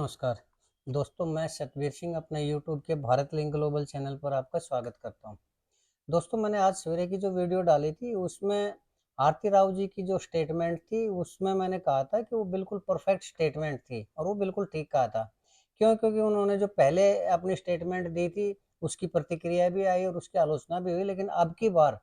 नमस्कार दोस्तों, मैं सतवीर सिंह अपने यूट्यूब के भारत लिंक ग्लोबल चैनल पर आपका स्वागत करता हूं। दोस्तों, मैंने आज सवेरे की जो वीडियो डाली थी उसमें आरती राव जी की जो स्टेटमेंट थी उसमें मैंने कहा था कि वो बिल्कुल परफेक्ट स्टेटमेंट थी और वो बिल्कुल ठीक कहा था। क्यों? क्योंकि उन्होंने जो पहले अपनी स्टेटमेंट दी थी उसकी प्रतिक्रिया भी आई और उसकी आलोचना भी हुई, लेकिन अब की बार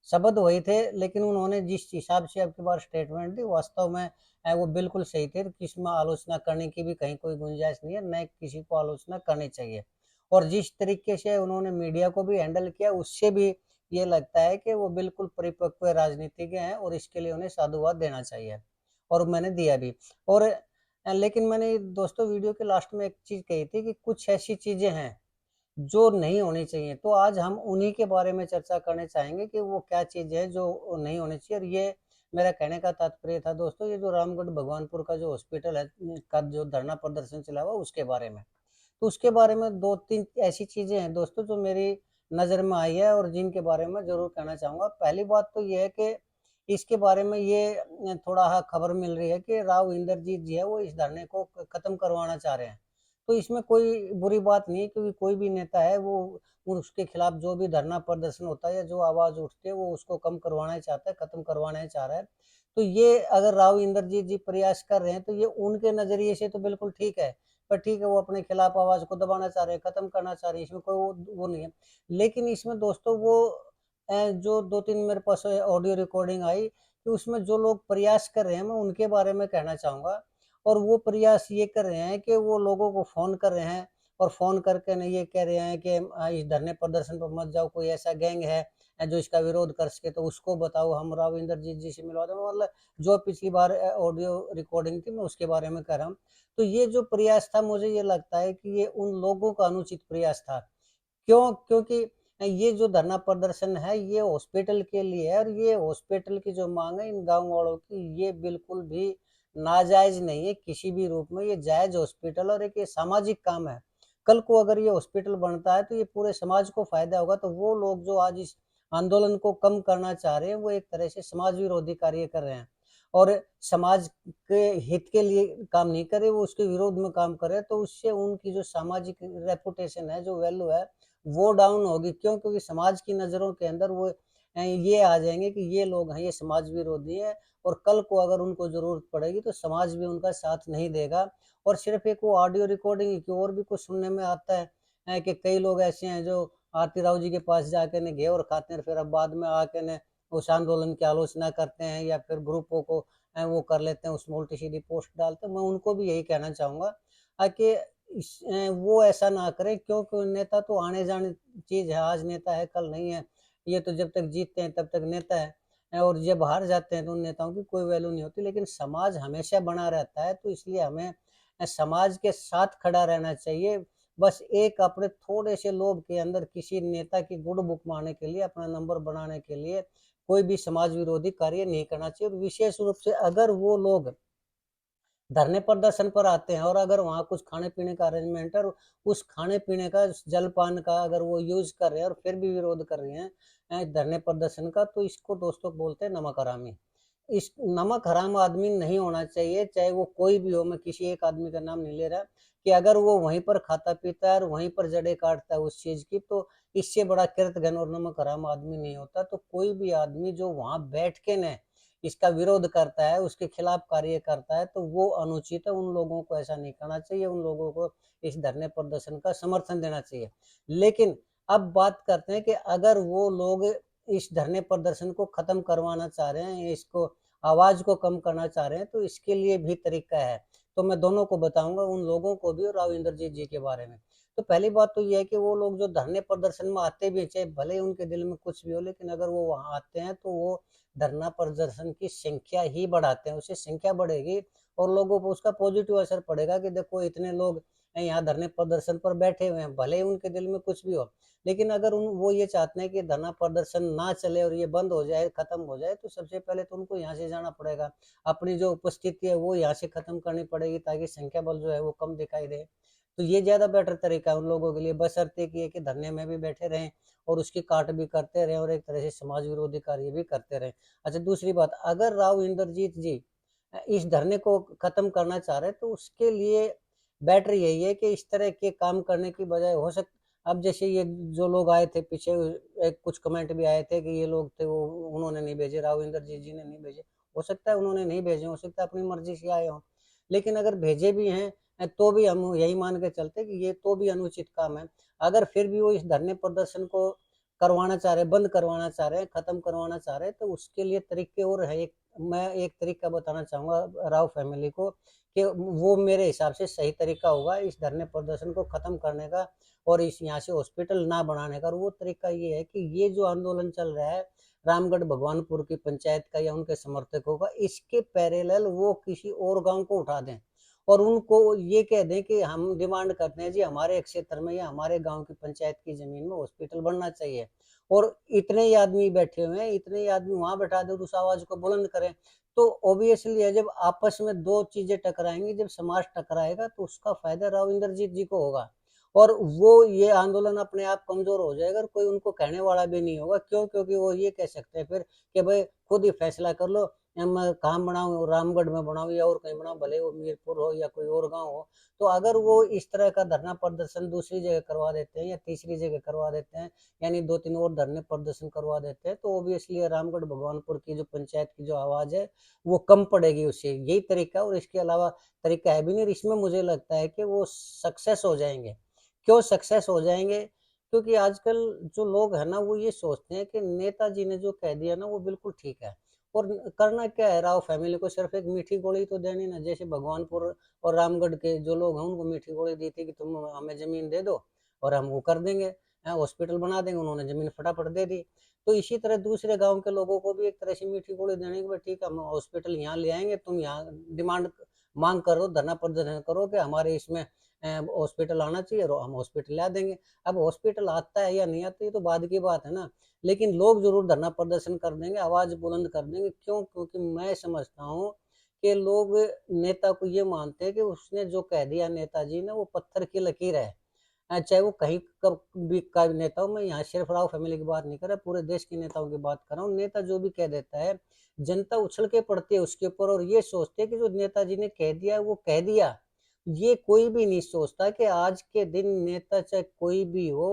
शब्द वही थे, लेकिन उन्होंने जिस हिसाब से अब की बार स्टेटमेंट दी वास्तव में वो बिल्कुल सही थे। किसी में आलोचना करने की भी कहीं कोई गुंजाइश नहीं है, न किसी को आलोचना करनी चाहिए। और जिस तरीके से उन्होंने मीडिया को भी हैंडल किया उससे भी ये लगता है कि वो बिल्कुल परिपक्व राजनीतिज्ञ हैं और इसके लिए उन्हें साधुवाद देना चाहिए और मैंने दिया भी। और लेकिन मैंने दोस्तों वीडियो के लास्ट में एक चीज़ कही थी कि कुछ ऐसी चीज़ें हैं जो नहीं होनी चाहिए, तो आज हम उन्हीं के बारे में चर्चा करने चाहेंगे कि वो क्या चीज़ है जो नहीं होनी चाहिए। और ये मेरा कहने का तात्पर्य था दोस्तों, ये जो रामगढ़ भगवानपुर का जो हॉस्पिटल है का जो धरना प्रदर्शन चला हुआ उसके बारे में। तो उसके बारे में 2-3 ऐसी चीज़ें हैं दोस्तों जो मेरी नज़र में आई है और जिनके बारे में ज़रूर कहना चाहूँगा। पहली बात तो ये है कि इसके बारे में ये थोड़ा खबर मिल रही है कि राव इंद्रजीत जी है वो इस धरने को ख़त्म करवाना चाह रहे हैं। तो इसमें कोई बुरी बात नहीं है, क्योंकि कोई भी नेता है वो उसके खिलाफ जो भी धरना प्रदर्शन होता है या जो आवाज़ उठती है वो उसको कम करवाना ही चाहता है, ख़त्म करवाना ही चाह रहा है। तो ये अगर राव इंद्रजीत जी प्रयास कर रहे हैं तो ये उनके नज़रिए से तो बिल्कुल ठीक है। पर ठीक है, वो अपने खिलाफ आवाज़ को दबाना चाह रहे हैं, ख़त्म करना चाह रहे हैं, इसमें कोई वो नहीं है। लेकिन इसमें दोस्तों वो जो 2-3 मेरे पास ऑडियो रिकॉर्डिंग आई कि उसमें जो लोग प्रयास कर रहे हैं मैं उनके बारे में कहना चाहूँगा। और वो प्रयास ये कर रहे हैं कि वो लोगों को फ़ोन कर रहे हैं और फ़ोन करके ना ये कह रहे हैं कि इस धरने प्रदर्शन पर मत जाओ, कोई ऐसा गैंग है जो इसका विरोध कर सके तो उसको बताओ, हम राव इंद्रजीत जी से मिलवा दें। मतलब जो पिछली बार ऑडियो रिकॉर्डिंग थी मैं उसके बारे में कह रहा हूँ। तो ये जो प्रयास था मुझे ये लगता है कि ये उन लोगों का अनुचित प्रयास था। क्यों? क्योंकि ये जो धरना प्रदर्शन है ये हॉस्पिटल के लिए है और ये हॉस्पिटल की जो माँग है इन गाँव वालों की ये बिल्कुल भी नाजायज़ नहीं है किसी भी रूप में। ये जायज़ हॉस्पिटल और एक ये सामाजिक काम है। कल को अगर ये हॉस्पिटल बनता है तो ये पूरे समाज को फ़ायदा होगा। तो वो लोग जो आज इस आंदोलन को कम करना चाह रहे हैं वो एक तरह से समाज विरोधी कार्य कर रहे हैं और समाज के हित के लिए काम नहीं कर रहे, वो उसके विरोध में काम कर रहे हैं। तो उससे उनकी जो सामाजिक रेपुटेशन है, जो वैल्यू है वो डाउन होगी। क्यों? क्योंकि समाज की नज़रों के अंदर वो ये आ जाएँगे कि ये लोग हैं, ये समाज विरोधी हैं और कल को अगर उनको ज़रूरत पड़ेगी तो समाज भी उनका साथ नहीं देगा। और सिर्फ़ एक वो ऑडियो रिकॉर्डिंग ही क्यों, और भी कुछ सुनने में आता है कि कई लोग ऐसे हैं जो आरती राव जी के पास जाके न घेवर खाते हैं, फिर अब बाद में आके न उस आंदोलन की आलोचना करते हैं या फिर ग्रुपों को वो कर लेते हैं, उसमें उल्टी-सीधी पोस्ट डालते हैं। मैं उनको भी यही कहना चाहूँगा कि वो ऐसा ना करें। क्योंकि नेता तो आने-जाने चीज़ है, आज नेता है, कल नहीं है। ये तो जब तक जीतते हैं तब तक नेता है और जब हार जाते हैं तो उन नेताओं की कोई वैल्यू नहीं होती। लेकिन समाज हमेशा बना रहता है, तो इसलिए हमें समाज के साथ खड़ा रहना चाहिए। बस एक अपने थोड़े से लोभ के अंदर किसी नेता की गुड बुक मारने के लिए, अपना नंबर बनाने के लिए कोई भी समाज विरोधी कार्य नहीं करना चाहिए। और विशेष रूप से अगर वो लोग धरने प्रदर्शन पर आते हैं और अगर वहाँ कुछ खाने-पीने का अरेंजमेंट है और उस खाने-पीने का, जलपान का अगर वो यूज़ कर रहे हैं और फिर भी विरोध कर रहे हैं धरने प्रदर्शन का, तो इसको दोस्तों बोलते हैं नमक हरामी। इस नमक हराम आदमी नहीं होना चाहिए, चाहे वो कोई भी हो। मैं किसी एक आदमी का नाम नहीं ले रहा, कि अगर वो वहीं पर खाता-पीता है और वहीं पर जड़ें काटता है उस चीज़ की, तो इससे बड़ा कृतघ्न और नमक हराम आदमी नहीं होता। तो कोई भी आदमी जो वहाँ बैठ के न इसका विरोध करता है, उसके खिलाफ कार्य करता है, तो वो अनुचित है। उन लोगों को ऐसा नहीं करना चाहिए, उन लोगों को इस धरने प्रदर्शन का समर्थन देना चाहिए। लेकिन अब बात करते हैं कि अगर वो लोग इस धरने प्रदर्शन को खत्म करवाना चाह रहे हैं, इसको आवाज़ को कम करना चाह रहे हैं, तो इसके लिए भी तरीका है। तो मैं दोनों को बताऊँगा, उन लोगों को भी और राव इंद्रजीत जी के बारे में। तो पहली बात तो ये है कि वो लोग जो धरने प्रदर्शन में आते भी हैं, चाहे भले ही उनके दिल में कुछ भी हो, लेकिन अगर वो वहाँ आते हैं तो वो धरना प्रदर्शन की संख्या ही बढ़ाते हैं। उससे संख्या बढ़ेगी और लोगों को उसका पॉजिटिव असर पड़ेगा कि देखो इतने लोग यहाँ धरने प्रदर्शन पर बैठे हुए हैं, भले ही उनके दिल में कुछ भी हो। लेकिन अगर वो ये चाहते हैं कि धरना प्रदर्शन ना चले और ये बंद हो जाए, खत्म हो जाए, तो सबसे पहले तो उनको यहाँ से जाना पड़ेगा। अपनी जो उपस्थिति है वो यहाँ से खत्म करनी पड़ेगी, ताकि संख्या बल जो है वो कम दिखाई दे। तो ये ज़्यादा बेटर तरीका है उन लोगों के लिए, बशर्ते कि ये कि धरने में भी बैठे रहें और उसकी काट भी करते रहें और एक तरह से समाज विरोधी कार्य भी करते रहें। अच्छा, दूसरी बात, अगर राव इंद्रजीत जी इस धरने को खत्म करना चाह रहे हैं तो उसके लिए बेटर यही है कि इस तरह के काम करने की बजाय हो सकता, अब जैसे ये जो लोग आए थे पीछे, एक कुछ कमेंट भी आए थे कि ये लोग थे वो उन्होंने नहीं भेजे, राव इंद्रजीत जी ने नहीं भेजे। हो सकता है उन्होंने नहीं भेजे, हो सकता है अपनी मर्जी से आए हों, लेकिन अगर भेजे भी हैं तो भी हम यही मान के चलते कि ये तो भी अनुचित काम है। अगर फिर भी वो इस धरने प्रदर्शन को करवाना चाह रहे, बंद करवाना चाह रहे हैं, खत्म करवाना चाह रहे हैं, तो उसके लिए तरीके और है। एक मैं एक तरीका बताना चाहूंगा राव फैमिली को कि वो मेरे हिसाब से सही तरीका होगा इस धरने प्रदर्शन को खत्म करने का और इस यहाँ से हॉस्पिटल ना बनाने का। और वो तरीका ये है कि ये जो आंदोलन चल रहा है रामगढ़ भगवानपुर की पंचायत का या उनके समर्थकों का, इसके पैरेलल वो किसी और गांव को उठा दें और उनको ये कह दें कि हम डिमांड करते हैं जी हमारे क्षेत्र में या हमारे गांव की पंचायत की जमीन में हॉस्पिटल बनना चाहिए। और इतने ही आदमी बैठे हुए हैं, इतने ही आदमी वहां बैठा दे और उस आवाज को बुलंद करें। तो ऑब्वियसली है, जब आपस में दो चीजें टकराएंगी, जब समाज टकराएगा तो उसका फायदा राव इंद्रजीत जी को होगा और वो ये आंदोलन अपने आप कमजोर हो जाएगा और कोई उनको कहने वाला भी नहीं होगा। क्यों? क्योंकि वो ये कह सकते हैं फिर कि भाई खुद ही फैसला कर लो, मैं कहाँ बनाऊं, रामगढ़ में बनाऊं या और कहीं बनाऊं, भले वो मीरपुर हो या कोई और गांव हो। तो अगर वो इस तरह का धरना प्रदर्शन दूसरी जगह करवा देते हैं या तीसरी जगह करवा देते हैं, यानी 2-3 और धरने प्रदर्शन करवा देते हैं, तो ऑब्वियसली रामगढ़ भगवानपुर की जो पंचायत की जो आवाज है वो कम पड़ेगी उससे। यही तरीका, और इसके अलावा तरीका है भी नहीं। इसमें मुझे लगता है कि वो सक्सेस हो जाएंगे। क्यों सक्सेस हो जाएंगे? क्योंकि आजकल जो लोग है ना वो ये सोचते हैं कि नेताजी ने जो कह दिया ना वो बिल्कुल ठीक है। और करना क्या है, राव फैमिली को सिर्फ एक मीठी गोली तो देनी ना। जैसे भगवानपुर और रामगढ़ के जो लोग हैं उनको मीठी गोली दी थी कि तुम हमें जमीन दे दो और हम वो कर देंगे, हॉस्पिटल बना देंगे, उन्होंने जमीन फटाफट दे दी। तो इसी तरह दूसरे गांव के लोगों को भी एक तरह से मीठी गोली देने के, ठीक है हम हॉस्पिटल यहाँ ले आएंगे, तुम यहाँ डिमांड मांग करो, धरना प्रदर्शन करो कि हमारे इसमें हॉस्पिटल आना चाहिए और हम हॉस्पिटल ला देंगे। अब हॉस्पिटल आता है या नहीं आता ये तो बाद की बात है ना, लेकिन लोग जरूर धरना प्रदर्शन कर देंगे, आवाज बुलंद कर देंगे। क्यों? क्योंकि मैं समझता हूँ कि लोग नेता को ये मानते हैं कि उसने जो कह दिया नेताजी ने वो पत्थर की लकीर है। चाहे वो कहीं भी का नेता हो, मैं यहाँ सिर्फ राव फैमिली की बात नहीं कर रहा, पूरे देश के नेताओं की बात कर रहा हूँ। नेता जो भी कह देता है जनता उछल के पड़ती है उसके ऊपर और ये सोचते हैं कि जो नेताजी ने कह दिया वो कह दिया। ये कोई भी नहीं सोचता कि आज के दिन नेता चाहे कोई भी हो,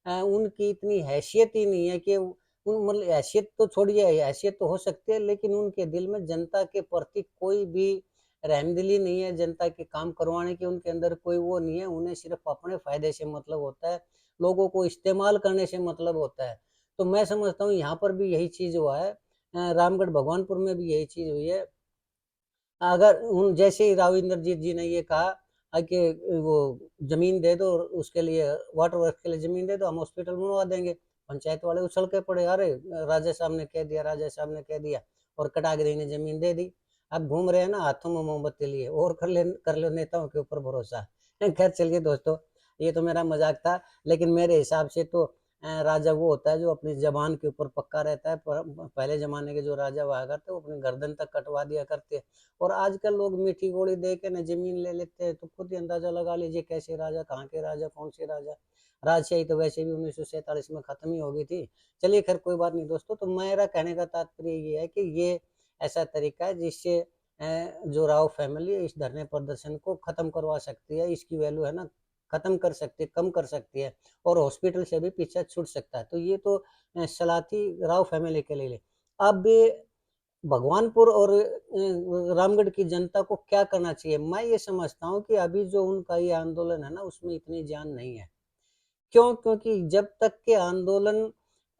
उनकी इतनी हैसियत ही नहीं है कि उन मतलब हैसियत तो छोड़िए, हैसियत तो हो सकती है लेकिन उनके दिल में जनता के प्रति कोई भी रहमदिली नहीं है, जनता के काम करवाने की उनके अंदर कोई वो नहीं है। उन्हें सिर्फ अपने फायदे से मतलब होता है, लोगों को इस्तेमाल करने से मतलब होता है। तो मैं समझता हूँ यहाँ पर भी यही चीज हुआ है, रामगढ़ भगवानपुर में भी यही चीज हुई है। अगर उन जैसे ही राव इंद्रजीत जी ने ये कहा कि वो जमीन दे दो और उसके लिए वाटर वर्क के लिए जमीन दे दो, हम हॉस्पिटल बनवा देंगे, पंचायत वाले उछल के पड़े, अरे राजा साहब ने कह दिया, राजा साहब ने कह दिया, और कटागिरी ने जमीन दे दी। अब घूम रहे हैं ना हाथों में मोमबत्ती लिए, और कर लो नेताओं के ऊपर भरोसा। खैर चलिए दोस्तों, ये तो मेरा मजाक था, लेकिन मेरे हिसाब से तो राजा वो होता है जो अपनी जबान के ऊपर पक्का रहता है। पहले जमाने के जो राजा हुआ करते वो अपनी गर्दन तक कटवा दिया करते। और आजकल लोग मीठी गोली दे के ना जमीन ले लेते हैं, तो खुद ही अंदाजा लगा लीजिए कैसे राजा, कहाँ के राजा, कौन से राजा। राजशाही तो वैसे भी 1947 में खत्म ही हो गई थी। चलिए खैर कोई बात नहीं दोस्तों, तो मेरा कहने का तात्पर्य ये है कि ये ऐसा तरीका है जिससे जो राव फैमिली इस धरने प्रदर्शन को खत्म करवा सकती है, इसकी वैल्यू है ना खत्म कर सकती है, कम कर सकती है और हॉस्पिटल से भी पीछा छूट सकता है। तो ये तो सलाह थी राव फैमिली के लिए। अब भगवानपुर और रामगढ़ की जनता को क्या करना चाहिए? मैं ये समझता हूँ कि अभी जो उनका ये आंदोलन है ना उसमें इतनी जान नहीं है। क्यों? क्योंकि जब तक के आंदोलन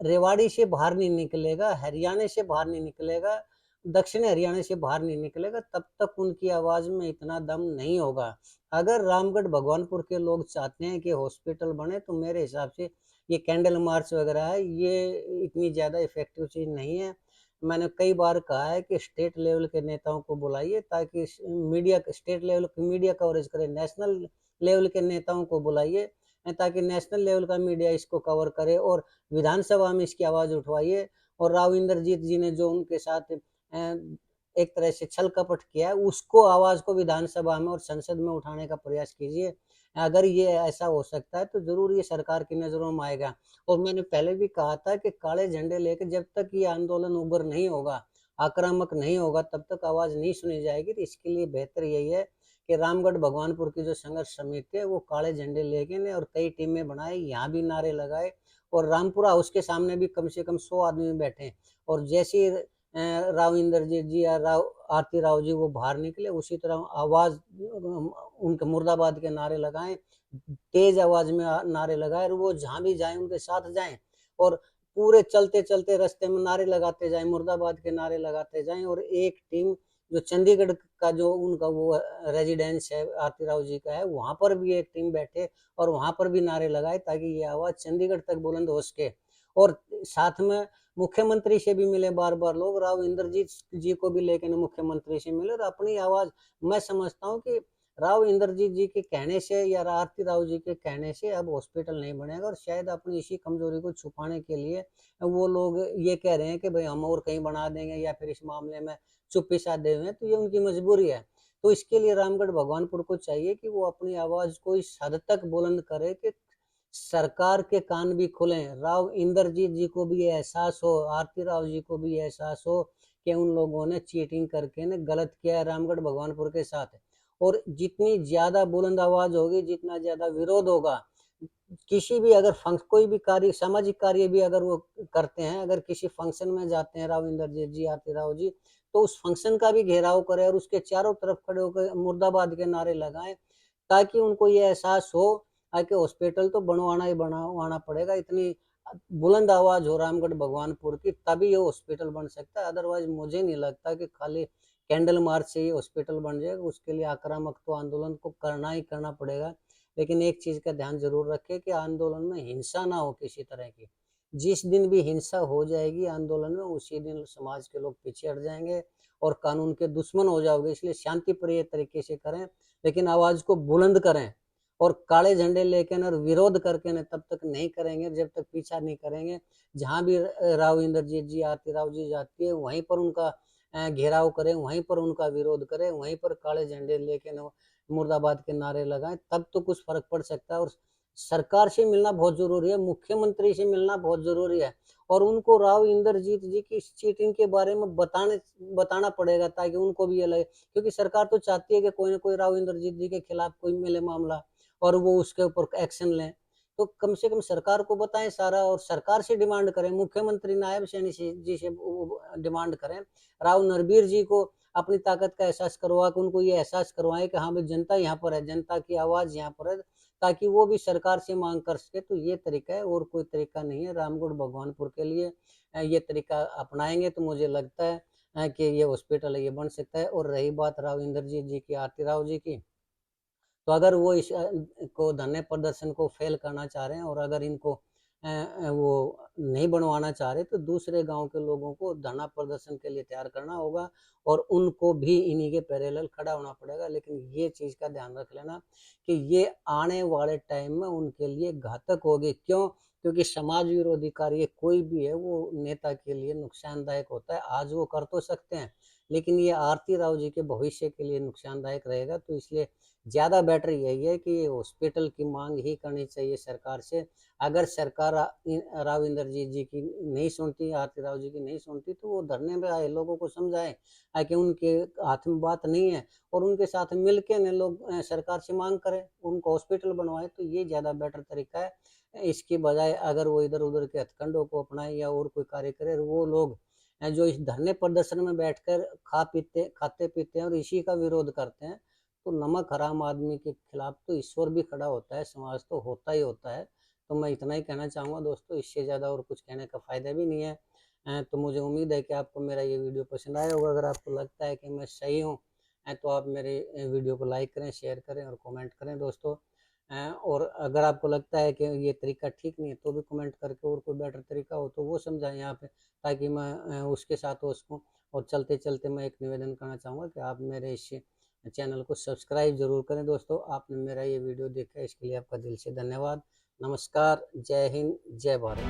रेवाड़ी से बाहर नहीं निकलेगा, हरियाणा से बाहर नहीं निकलेगा, दक्षिण हरियाणा से बाहर नहीं निकलेगा, तब तक उनकी आवाज में इतना दम नहीं होगा। अगर रामगढ़ भगवानपुर के लोग चाहते हैं कि हॉस्पिटल बने, तो मेरे हिसाब से ये कैंडल मार्च वगैरह है, ये इतनी ज्यादा इफेक्टिव चीज नहीं है। मैंने कई बार कहा है कि स्टेट लेवल के नेताओं को बुलाइए ताकि मीडिया, स्टेट लेवल की मीडिया कवरेज करे, नेशनल लेवल के नेताओं को बुलाइए ताकि नेशनल लेवल का मीडिया इसको कवर करे और विधानसभा में इसकी आवाज उठवाइए। और राव इंद्रजीत जी ने जो उनके साथ एक तरह से छल कपट किया है उसको, आवाज को विधानसभा में और संसद में उठाने का प्रयास कीजिए। अगर ये ऐसा हो सकता है तो जरूर ये सरकार की नजरों में आएगा। और मैंने पहले भी कहा था कि काले झंडे लेकर जब तक ये आंदोलन उग्र नहीं होगा, आक्रामक नहीं होगा, तब तक आवाज नहीं सुनी जाएगी। तो इसके लिए बेहतर यही है कि रामगढ़ भगवानपुर की जो संघर्ष समिति है वो काले झंडे लेके ने और कई टीमें बनाए, यहाँ भी नारे लगाए और रामपुरा हाउस के सामने भी कम से कम 100 आदमी बैठे हैं। और जैसे राव इंद्रजीत जी या राव आरती राव जी वो बाहर निकले, उसी तरह आवाज उनके मुर्दाबाद के नारे लगाएं, तेज आवाज में नारे लगाए और वो जहां भी जाएं उनके साथ जाएं और पूरे चलते चलते रास्ते में नारे लगाते जाएं, मुर्दाबाद के नारे लगाते जाएं। और एक टीम जो चंडीगढ़ का जो उनका वो रेजिडेंस है आरती राव जी का है, वहां पर भी एक टीम बैठे और वहां पर भी नारे लगाए ताकि ये आवाज चंडीगढ़ तक बुलंद हो सके। और साथ में मुख्यमंत्री से भी मिले बार बार लोग, राव इंद्रजीत जी को भी लेकर मुख्यमंत्री से मिले और अपनी आवाज, मैं समझता हूँ कि राव इंद्रजीत जी के कहने से या आरती राव जी के कहने से अब हॉस्पिटल नहीं बनेगा और शायद अपनी इसी कमजोरी को छुपाने के लिए वो लोग ये कह रहे हैं कि भाई हम और कहीं बना देंगे या फिर इस मामले में चुप्पी साधे हुए हैं, तो ये उनकी मजबूरी है। तो इसके लिए रामगढ़ भगवानपुर को चाहिए कि वो अपनी आवाज को इस हद तक बुलंद करे कि सरकार के कान भी खुले, राव इंद्रजीत जी को भी एहसास हो, आरती राव जी को भी एहसास हो कि उन लोगों ने चीटिंग करके ने गलत किया है रामगढ़ भगवानपुर के साथ। और जितनी ज्यादा बुलंद आवाज होगी, जितना ज्यादा विरोध होगा, किसी भी अगर कोई भी कार्य, सामाजिक कार्य भी अगर वो करते हैं, अगर किसी फंक्शन में जाते हैं राव इंद्रजीत जी, आरती राव जी, तो उस फंक्शन का भी घेराव करें और उसके चारों तरफ खड़े होकर मुर्दाबाद के नारे लगाएं ताकि उनको ये एहसास हो कि हॉस्पिटल तो बनवाना ही बनवाना पड़ेगा। इतनी बुलंद आवाज हो रामगढ़ भगवानपुर की, तभी ये हॉस्पिटल बन सकता है। अदरवाइज मुझे नहीं लगता कि खाली कैंडल मार्च से ये हॉस्पिटल बन जाएगा। उसके लिए आक्रामक तो आंदोलन को करना ही करना पड़ेगा। लेकिन एक चीज का ध्यान जरूर रखें कि आंदोलन में हिंसा ना हो किसी तरह की। जिस दिन भी हिंसा हो जाएगी आंदोलन में, उसी दिन समाज के लोग पीछे हट जाएंगे और कानून के दुश्मन हो जाओगे। इसलिए शांतिप्रिय तरीके से करें, लेकिन आवाज को बुलंद करें और काले झंडे लेकर और विरोध करके न तब तक नहीं करेंगे जब तक पीछा नहीं करेंगे। जहां भी राव इंद्रजीत जी, आरती राव जी जाती है, वहीं पर उनका घेराव करें, वहीं पर उनका विरोध करें, वहीं पर काले झंडे लेके न मुर्दाबाद के नारे लगाएं, तब तो कुछ फर्क पड़ सकता है। और सरकार से मिलना बहुत जरूरी है, मुख्यमंत्री से मिलना बहुत जरूरी है और उनको राव इंद्रजीत जी की चीटिंग के बारे में बताना पड़ेगा ताकि उनको भी ये लगे, क्योंकि सरकार तो चाहती है कि कोई ना कोई राव इंद्रजीत जी के खिलाफ कोई मिले मामला और वो उसके ऊपर एक्शन लें। तो कम से कम सरकार को बताएं सारा और सरकार से डिमांड करें, मुख्यमंत्री नायब सैनी जी से डिमांड करें, राव नरबीर जी को अपनी ताकत का एहसास करवा के उनको ये एहसास करवाएं कि हाँ भाई जनता यहाँ पर है, जनता की आवाज यहाँ पर है, ताकि वो भी सरकार से मांग कर सके। तो ये तरीका है, और कोई तरीका नहीं है रामगढ़ भगवानपुर के लिए। ये तरीका अपनाएंगे तो मुझे लगता है कि ये हॉस्पिटल ये बन सकता है। और रही बात राव इंद्रजीत जी की, आरती राव जी की, तो अगर वो इस को धरने प्रदर्शन को फेल करना चाह रहे हैं और अगर इनको वो नहीं बनवाना चाह रहे, तो दूसरे गांव के लोगों को धरना प्रदर्शन के लिए तैयार करना होगा और उनको भी इन्हीं के पैरेलल खड़ा होना पड़ेगा। लेकिन ये चीज का ध्यान रख लेना कि ये आने वाले टाइम में उनके लिए घातक होगी। क्यों? क्योंकि समाज विरोधी कार्य कोई भी है वो नेता के लिए नुकसानदायक होता है। आज वो कर तो सकते हैं, लेकिन ये आरती राव जी के भविष्य के लिए नुकसानदायक रहेगा। तो इसलिए ज्यादा बेटर यही है कि हॉस्पिटल की मांग ही करनी चाहिए सरकार से। अगर सरकार राव इंद्रजीत जी की नहीं सुनती, आरती राव जी की नहीं सुनती, तो वो धरने में आए, लोगों को समझाए कि उनके हाथ में बात नहीं है और उनके साथ मिलके न लोग सरकार से मांग करें, उनको हॉस्पिटल बनवाए। तो ये ज्यादा बेटर तरीका है। इसके बजाय अगर वो इधर उधर के हथकंडों को अपनाए या और कोई कार्य करे, वो लोग जो इस धरने प्रदर्शन में बैठकर खाते पीते हैं और इसी का विरोध करते हैं, तो नमक हराम आदमी के खिलाफ तो ईश्वर भी खड़ा होता है, समाज तो होता ही होता है। तो मैं इतना ही कहना चाहूँगा दोस्तों, इससे ज़्यादा और कुछ कहने का फ़ायदा भी नहीं है। तो मुझे उम्मीद है कि आपको मेरा ये वीडियो पसंद आया होगा। अगर आपको लगता है कि मैं सही हूँ तो आप मेरे वीडियो को लाइक करें, शेयर करें और कमेंट करें दोस्तों। और अगर आपको लगता है कि ये तरीका ठीक नहीं है, तो भी कमेंट करके और कोई बेटर तरीका हो तो वो समझाएं यहाँ पे, ताकि मैं उसके साथ हो सकूँ। और चलते चलते मैं एक निवेदन करना चाहूँगा कि आप मेरे इस चैनल को सब्सक्राइब जरूर करें दोस्तों। आपने मेरा ये वीडियो देखा, इसके लिए आपका दिल से धन्यवाद। नमस्कार, जय हिंद, जय भारत।